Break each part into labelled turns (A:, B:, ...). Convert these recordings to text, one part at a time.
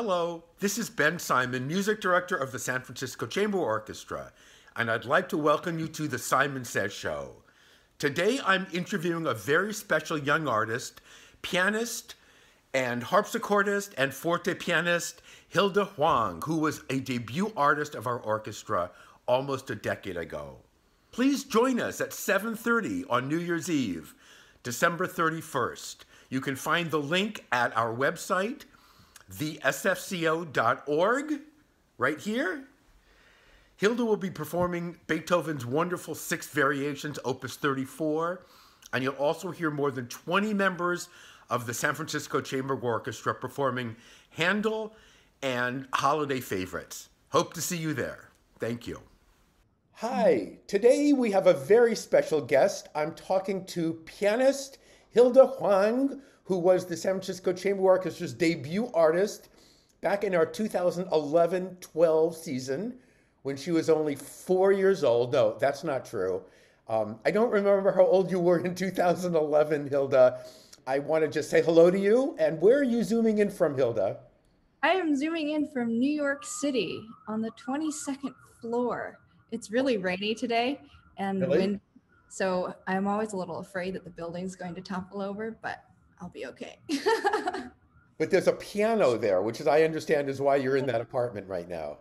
A: Hello, this is Ben Simon, music director of the San Francisco Chamber Orchestra, and I'd like to welcome you to the Simon Says Show. Today I'm interviewing a very special young artist, pianist and harpsichordist and forte pianist Hilda Huang, who was a debut artist of our orchestra almost a decade ago. Please join us at 7:30 on New Year's Eve, December 31st. You can find the link at our website, thesfco.org, right here. Hilda will be performing Beethoven's wonderful Sixth Variations, Opus 34, and you'll also hear more than 20 members of the San Francisco Chamber Orchestra performing Handel and holiday favorites. Hope to see you there. Thank you. Hi, today we have a very special guest. I'm talking to pianist Hilda Huang, who was the San Francisco Chamber Orchestra's debut artist back in our 2011-12 season when she was only 4 years old. No, that's not true. I don't remember how old you were in 2011, Hilda. I want to just say hello to you. And where are you zooming in from, Hilda?
B: I am zooming in from New York City on the 22nd floor. It's really rainy today and
A: Really?
B: wind, so I'm always a little afraid that the building's going to topple over, but I'll be okay.
A: But there's a piano there, which is, I understand, is why you're in that apartment right now.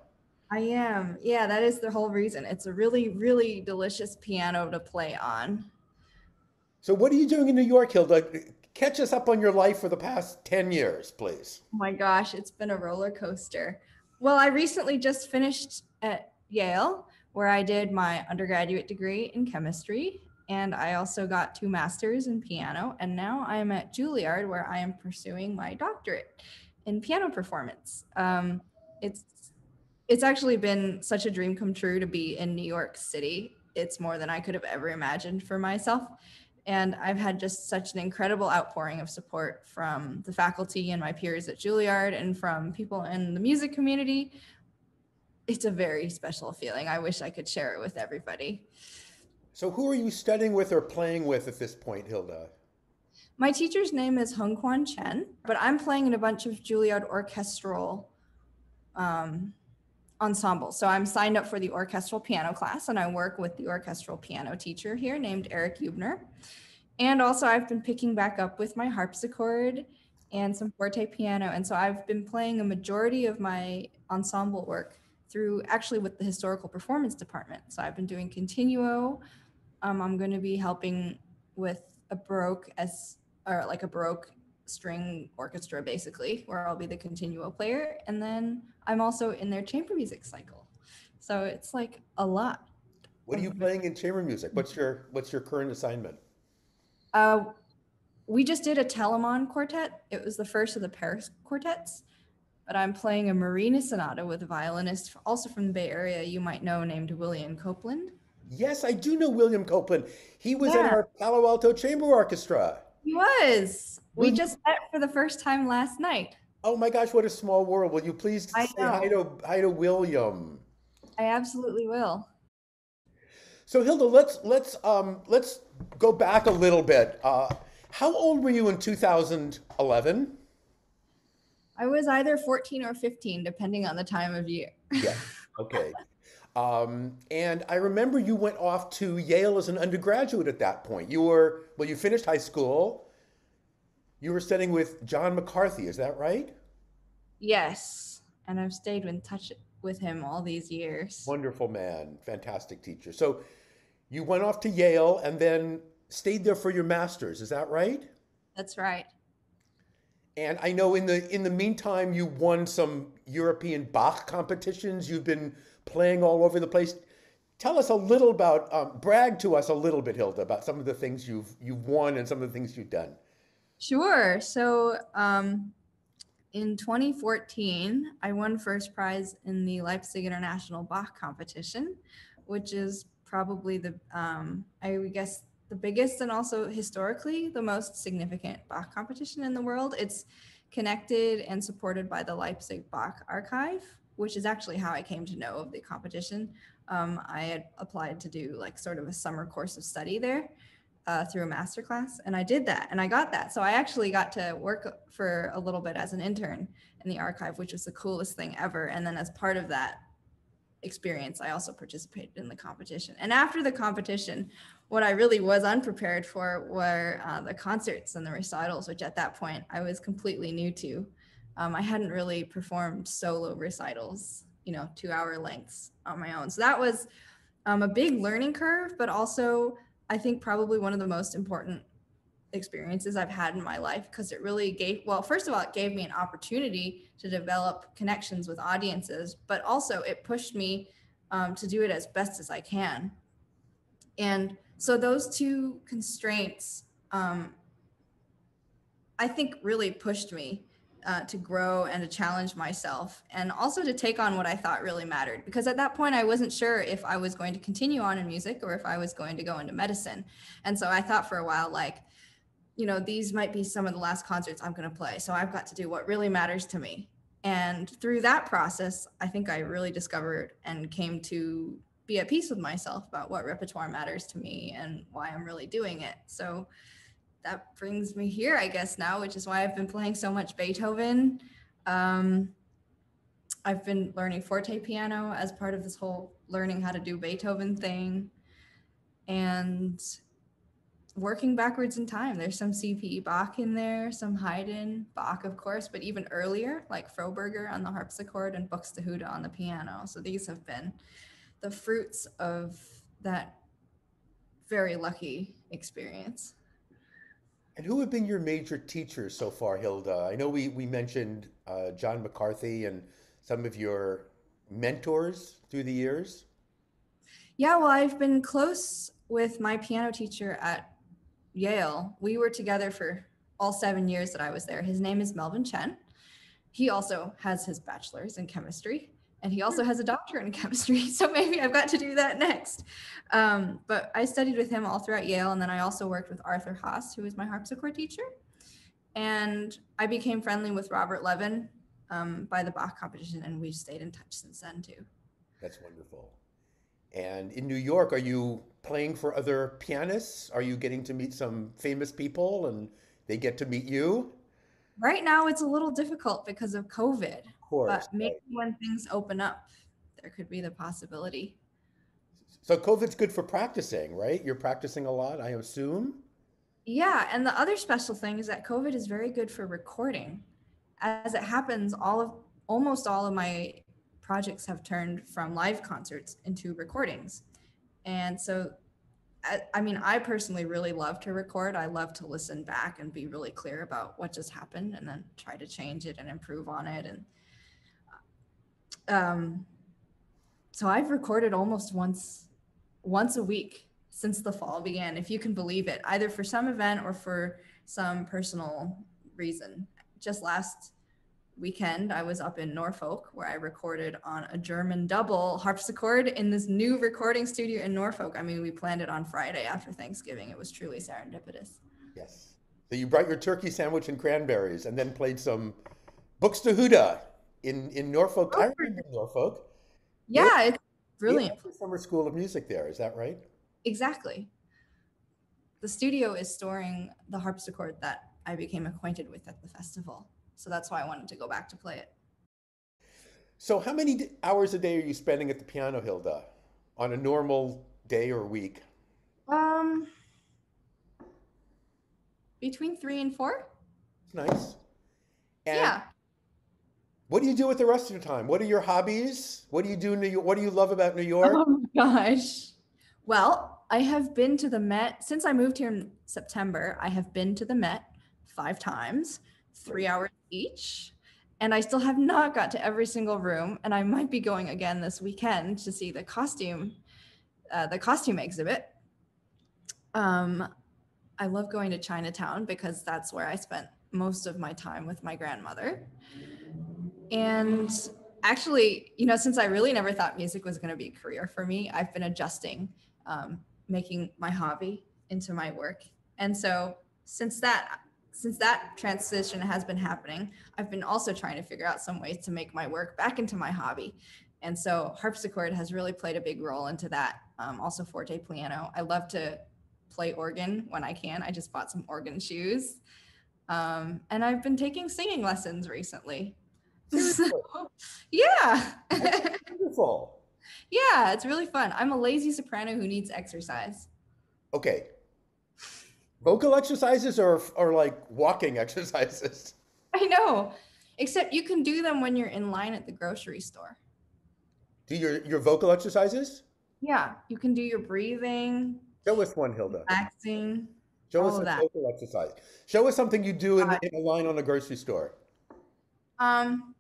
B: I am. Yeah, that is the whole reason. It's a really, really delicious piano to play on.
A: So what are you doing in New York, Hilda? Catch us up on your life for the past 10 years, please.
B: Oh my gosh, it's been a roller coaster. Well, I recently just finished at Yale, where I did my undergraduate degree in chemistry. And I also got 2 masters in piano. And now I'm at Juilliard, where I am pursuing my doctorate in piano performance. It's actually been such a dream come true to be in New York City. It's more than I could have ever imagined for myself. And I've had just such an incredible outpouring of support from the faculty and my peers at Juilliard and from people in the music community. It's a very special feeling. I wish I could share it with everybody.
A: So who are you studying with or playing with at this point, Hilda?
B: My teacher's name is Hung Kwan Chen, but I'm playing in a bunch of Juilliard orchestral ensembles. So I'm signed up for the orchestral piano class, and I work with the orchestral piano teacher here named Eric Hubner. And also I've been picking back up with my harpsichord and some forte piano. And so I've been playing a majority of my ensemble work through actually with the historical performance department. So I've been doing continuo. I'm going to be helping with a Baroque string orchestra, basically, where I'll be the continuo player. And then I'm also in their chamber music cycle. So it's like a lot.
A: What are you playing in chamber music? What's your current assignment?
B: We just did a Telemann quartet. It was the first of the Paris quartets. But I'm playing a Marina Sonata with a violinist also from the Bay Area you might know named William Copeland.
A: Yes, I do know William Copeland. He was in our Palo Alto Chamber Orchestra.
B: He was. We just met for the first time last night.
A: Oh my gosh, what a small world. Will you please say hi to William?
B: I absolutely will.
A: So Hilda, let's go back a little bit. How old were you in 2011?
B: I was either 14 or 15, depending on the time of year.
A: Yeah, okay. And I remember you went off to Yale as an undergraduate at that point. You finished high school. You were studying with John McCarthy, is that right?
B: Yes, and I've stayed in touch with him all these years.
A: Wonderful man, fantastic teacher. So you went off to Yale and then stayed there for your master's, is that right?
B: That's right.
A: And I know in the meantime, you won some European Bach competitions. You've been playing all over the place. Tell us a little about, brag to us a little bit, Hilda, about some of the things you've won and some of the things you've done.
B: Sure. So in 2014, I won first prize in the Leipzig International Bach competition, which is probably I guess the biggest and also historically the most significant Bach competition in the world. It's connected and supported by the Leipzig Bach Archive, which is actually how I came to know of the competition. I had applied to do like sort of a summer course of study there. through a master class, and I did that and I got that. So I actually got to work for a little bit as an intern in the archive, which was the coolest thing ever. And then as part of that experience, I also participated in the competition. And after the competition, what I really was unprepared for were the concerts and the recitals, which at that point I was completely new to. I hadn't really performed solo recitals, 2-hour lengths on my own. So that was a big learning curve, but also I think probably one of the most important experiences I've had in my life, because it really gave, well, first of all, it gave me an opportunity to develop connections with audiences, but also it pushed me to do it as best as I can. And so those two constraints, I think really pushed me to grow and to challenge myself, and also to take on what I thought really mattered. Because at that point, I wasn't sure if I was going to continue on in music or if I was going to go into medicine. And so I thought for a while, like, these might be some of the last concerts I'm going to play. So I've got to do what really matters to me. And through that process, I think I really discovered and came to be at peace with myself about what repertoire matters to me and why I'm really doing it. So that brings me here, I guess, now, which is why I've been playing so much Beethoven. I've been learning forte piano as part of this whole learning how to do Beethoven thing, and working backwards in time. There's some CPE Bach in there, some Haydn, Bach, of course, but even earlier, like Froberger on the harpsichord and Buxtehude on the piano. So these have been the fruits of that very lucky experience.
A: And who have been your major teachers so far, Hilda? I know we mentioned John McCarthy and some of your mentors through the years.
B: Yeah, well, I've been close with my piano teacher at Yale. We were together for all 7 years that I was there. His name is Melvin Chen. He also has his bachelor's in chemistry, and he also has a doctorate in chemistry. So maybe I've got to do that next. But I studied with him all throughout Yale. And then I also worked with Arthur Haas, who was my harpsichord teacher. And I became friendly with Robert Levin by the Bach competition, and we've stayed in touch since then too.
A: That's wonderful. And in New York, are you playing for other pianists? Are you getting to meet some famous people and they get to meet you?
B: Right now, it's a little difficult because of COVID,
A: Of course.
B: but maybe
A: Right.
B: when things open up, there could be the possibility.
A: So COVID's good for practicing, right? You're practicing a lot, I assume.
B: Yeah, and the other special thing is that COVID is very good for recording. As it happens, almost all of my projects have turned from live concerts into recordings. And so I mean, I personally really love to record. I love to listen back and be really clear about what just happened and then try to change it and improve on it. And so I've recorded almost once a week since the fall began, if you can believe it, either for some event or for some personal reason. Just last weekend, I was up in Norfolk where I recorded on a German double harpsichord in this new recording studio in Norfolk. I mean, we planned it on Friday after Thanksgiving. It was truly serendipitous.
A: Yes. So you brought your turkey sandwich and cranberries and then played some Buxtehude in Norfolk. I remember Norfolk. Yeah,
B: Yeah, it's
A: yeah,
B: brilliant.
A: the Summer School of Music there. Is that right?
B: Exactly. The studio is storing the harpsichord that I became acquainted with at the festival. So that's why I wanted to go back to play it.
A: So how many hours a day are you spending at the piano, Hilda, on a normal day or week?
B: Um, between 3 and 4.
A: Nice. And
B: Yeah.
A: what do you do with the rest of your time? What are your hobbies? What do you do in New York? What do you love about New York?
B: Oh my gosh. Well, I have been to the Met since I moved here in September. I have been to the Met 5 times, 3 hours each, and I still have not got to every single room. And I might be going again this weekend to see the costume exhibit. Um, I love going to Chinatown because that's where I spent most of my time with my grandmother. And actually, since I really never thought music was going to be a career for me, I've been adjusting, making my hobby into my work. And so since that transition has been happening, I've been also trying to figure out some ways to make my work back into my hobby. And so harpsichord has really played a big role into that. Also forte piano. I love to play organ when I can. I just bought some organ shoes. And I've been taking singing lessons recently.
A: Seriously?
B: So, yeah.
A: That's wonderful.
B: Yeah, it's really fun. I'm a lazy soprano who needs exercise.
A: Okay. Vocal exercises or like walking exercises?
B: I know. Except you can do them when you're in line at the grocery store.
A: Do your vocal exercises?
B: Yeah, you can do your breathing,
A: Show us one, Hilda.
B: relaxing,
A: Show us
B: all of
A: a
B: that.
A: vocal exercise. Show us something you do
B: Uh,
A: in a line on a grocery store.
B: Um,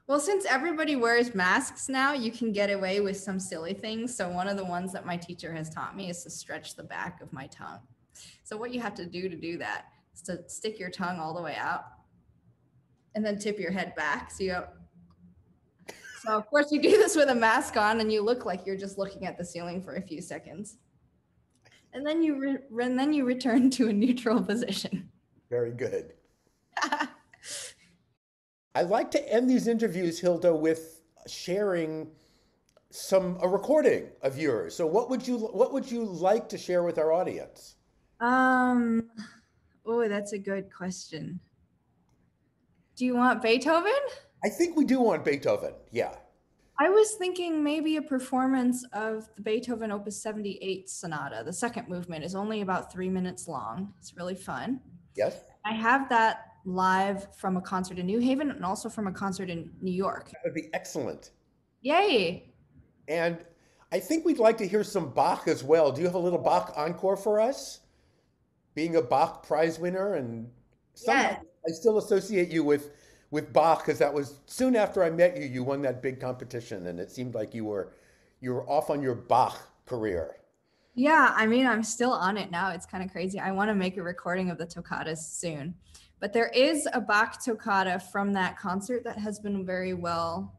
B: well, since everybody wears masks now, you can get away with some silly things. So one of the ones that my teacher has taught me is to stretch the back of my tongue. So what you have to do that is to stick your tongue all the way out and then tip your head back. So you go. So of course you do this with a mask on, and you look like you're just looking at the ceiling for a few seconds, and then you return to a neutral position.
A: Very good. I like to end these interviews, Hilda, with sharing a recording of yours. So what would you like to share with our audience?
B: Um, oh, that's a good question. Do you want Beethoven?
A: I think we do want Beethoven. Yeah.
B: I was thinking maybe a performance of the Beethoven Opus 78 Sonata. The second movement is only about 3 minutes long. It's really fun.
A: Yes.
B: I have that live from a concert in New Haven and also from a concert in New York.
A: That would be excellent.
B: Yay!
A: And I think we'd like to hear some Bach as well. Do you have a little Bach encore for us? Being a Bach prize winner, and somehow
B: Yes.
A: I still associate you with Bach because that was soon after I met you. You won that big competition, and it seemed like you were off on your Bach career.
B: Yeah, I mean, I'm still on it now. It's kind of crazy. I want to make a recording of the toccatas soon. But there is a Bach toccata from that concert that has been very well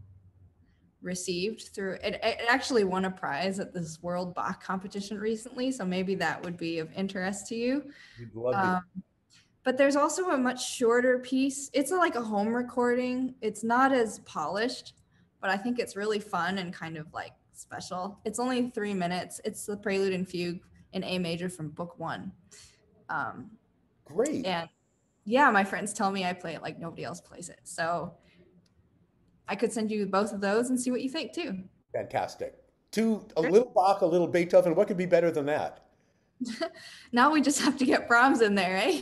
B: received through it. It actually won a prize at this World Bach competition recently, so maybe that would be of interest to you.
A: We'd love to.
B: But there's also a much shorter piece. It's like a home recording. It's not as polished, but I think it's really fun and kind of like special. It's only 3 minutes. It's the Prelude and Fugue in A major from Book 1.
A: Great.
B: And yeah, my friends tell me I play it like nobody else plays it. So I could send you both of those and see what you think too.
A: Fantastic. A little Bach, a little Beethoven. What could be better than that?
B: Now we just have to get Brahms in there, eh?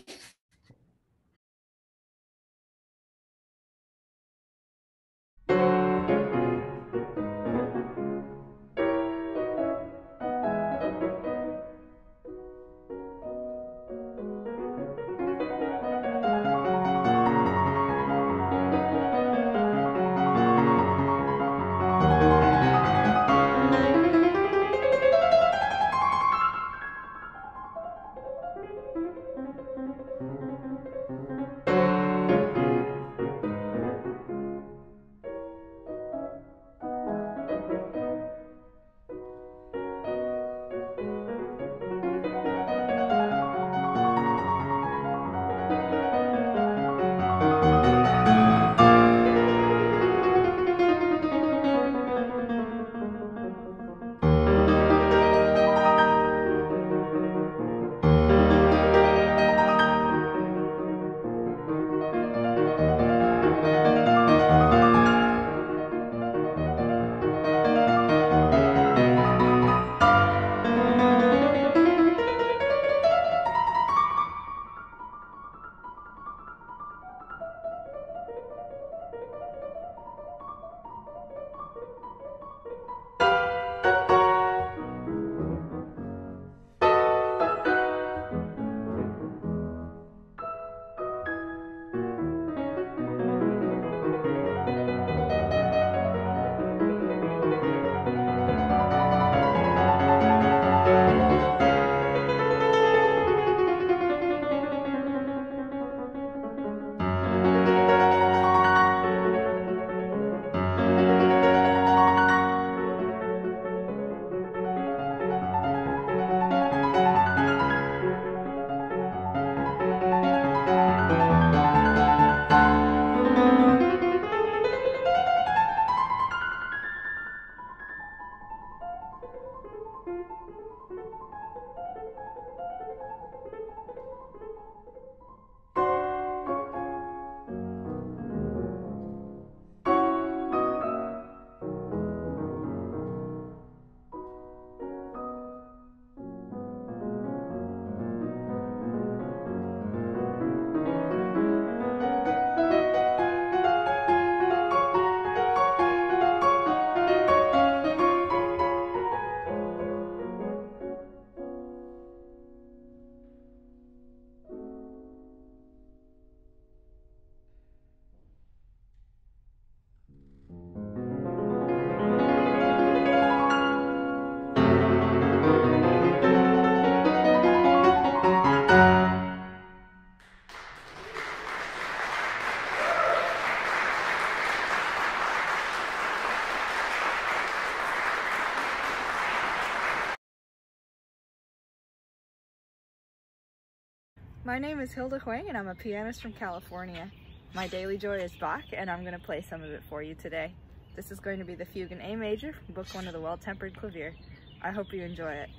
C: My name is Hilda Huang and I'm a pianist from California. My daily joy is Bach and I'm going to play some of it for you today. This is going to be the Fugue in A major from Book 1 of the Well-Tempered Clavier. I hope you enjoy it.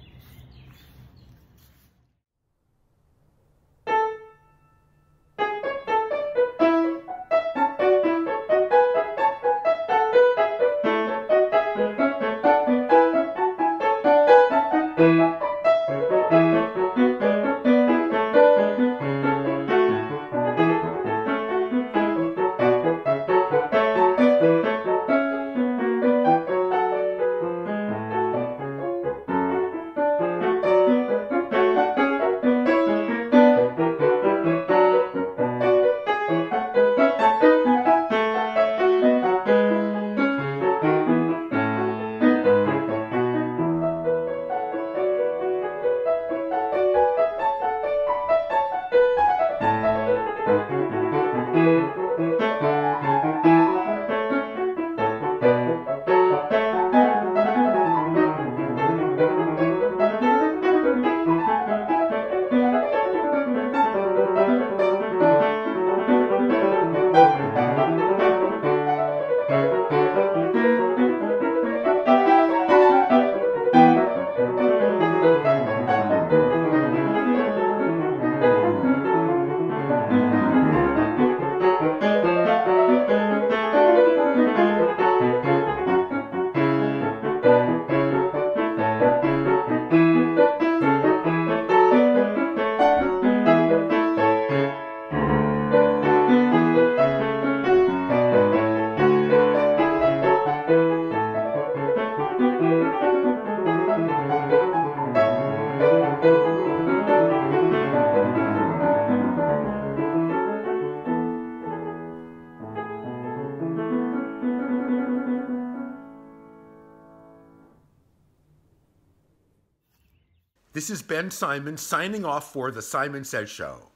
A: This is Ben Simon signing off for The Simon Says Show.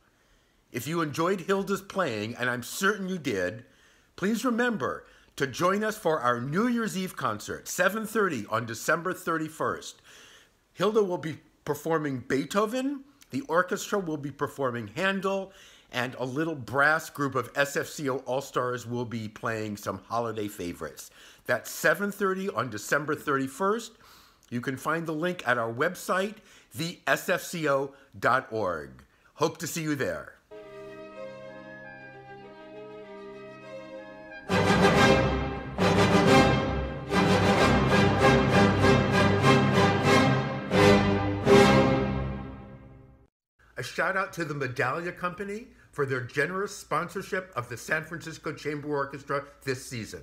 A: If you enjoyed Hilda's playing, and I'm certain you did, please remember to join us for our New Year's Eve concert, 7:30 on December 31st. Hilda will be performing Beethoven, the orchestra will be performing Handel, and a little brass group of SFCO All-Stars will be playing some holiday favorites. That's 7:30 on December 31st. You can find the link at our website, thesfco.org. Hope to see you there. A shout out to the Medallia Company for their generous sponsorship of the San Francisco Chamber Orchestra this season.